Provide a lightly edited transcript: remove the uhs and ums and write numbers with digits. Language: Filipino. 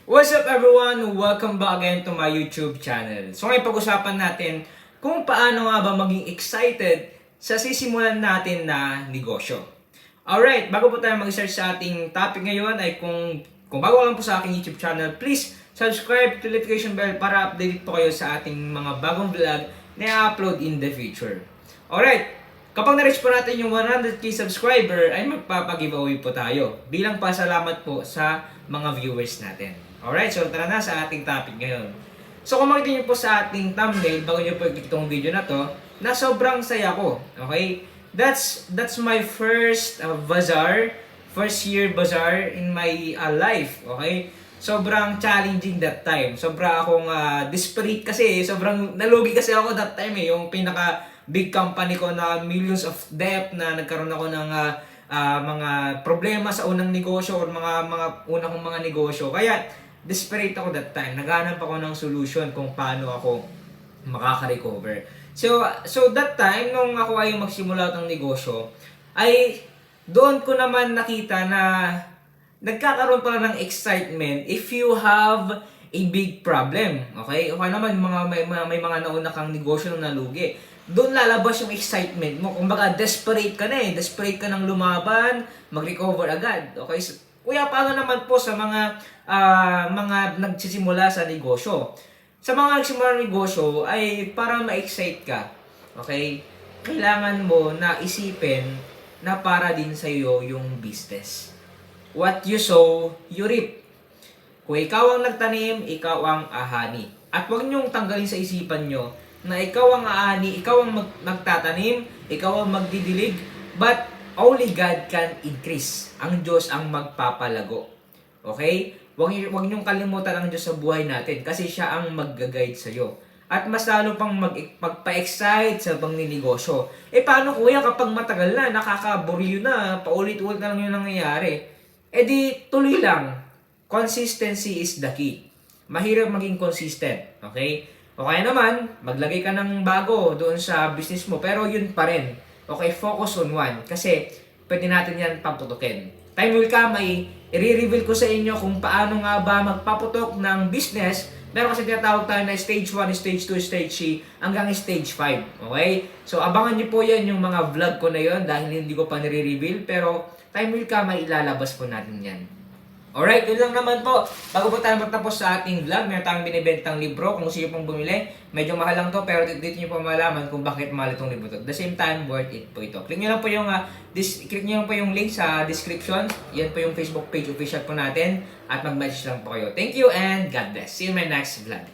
What's up everyone? Welcome back again to my YouTube channel. So ngayon pag-usapan natin kung paano nga ba maging excited sa sisimulan natin na negosyo. Alright, bago po tayo mag-search sa ating topic ngayon ay kung bago lang po sa aking YouTube channel, please subscribe to notification bell para update po kayo sa ating mga bagong vlog na i-upload in the future. Alright, kapag na-reach po natin yung 100k subscriber ay magpapag-giveaway po tayo bilang pasalamat po sa mga viewers natin. Alright, so tara na sa ating topic ngayon. So kung makikita nyo po sa ating thumbnail, bago nyo po i-click itong video na to, na sobrang saya ko. Okay? That's my first bazaar, first year bazaar in my life. Okay? Sobrang challenging that time. Sobra akong desperate kasi, sobrang nalugi kasi ako that time eh. Yung pinaka big company ko na millions of debt na nagkaroon ako ng mga problema sa unang negosyo or mga unang kong mga negosyo. Kaya desperate ako that time. Naghanap ako ng solution kung paano ako makaka-recover. So that time, nung ako ay magsimula ng negosyo, ay doon ko naman nakita na nagkakaroon pala ng excitement if you have a big problem. Okay? Okay naman, may mga nauna kang negosyo na nalugi. Doon lalabas yung excitement mo. Kumbaga, desperate ka na eh. Desperate ka ng lumaban, mag-recover agad. Okay? So, kuya, paano naman po sa mga nagsisimula sa negosyo? Sa mga nagsisimula ng negosyo, ay parang ma-excite ka. Okay? Kailangan mo na isipin na para din sa iyo yung business. What you sow, you reap. Kung ikaw ang nagtanim, ikaw ang ahani. At huwag niyong tanggalin sa isipan nyo na ikaw ang aani, ikaw ang magtatanim, ikaw ang magdidilig, but only God can increase. Ang Diyos ang magpapalago. Okay? Huwag niyong kalimutan ang Diyos sa buhay natin kasi siya ang mag-guide sa iyo. At mas lalo pang magpa-excite sa pangninegosyo. Paano kuya kapag matagal na, nakakaburyo na, paulit-ulit na lang yung nangyayari? Di tuloy lang. Consistency is the key. Mahirap maging consistent. Okay? O kaya naman, maglagay ka ng bago doon sa business mo, pero yun pa rin. Okay, focus on one. Kasi, pwede natin yan paputukin. Time will come, i-reveal ko sa inyo kung paano nga ba magpaputok ng business. Meron kasi tinatawag tayo na stage 1, stage 2, stage 3, hanggang stage 5. Okay? So, abangan nyo po yan yung mga vlog ko na yon dahil hindi ko pa nire-reveal. Pero, time will come, ilalabas po natin yan. Alright, yun lang naman po. Bago po tayo magtapos sa ating vlog, meron tayong binibentang libro. Kung gusto nyo pong bumili, medyo mahal lang to, pero dito nyo po malaman kung bakit mahal itong libro to. At the same time, worth it po ito. Click nyo lang po yung link sa description. Yan po yung Facebook page official po natin. At mag-message lang po kayo. Thank you and God bless. See you in my next vlog.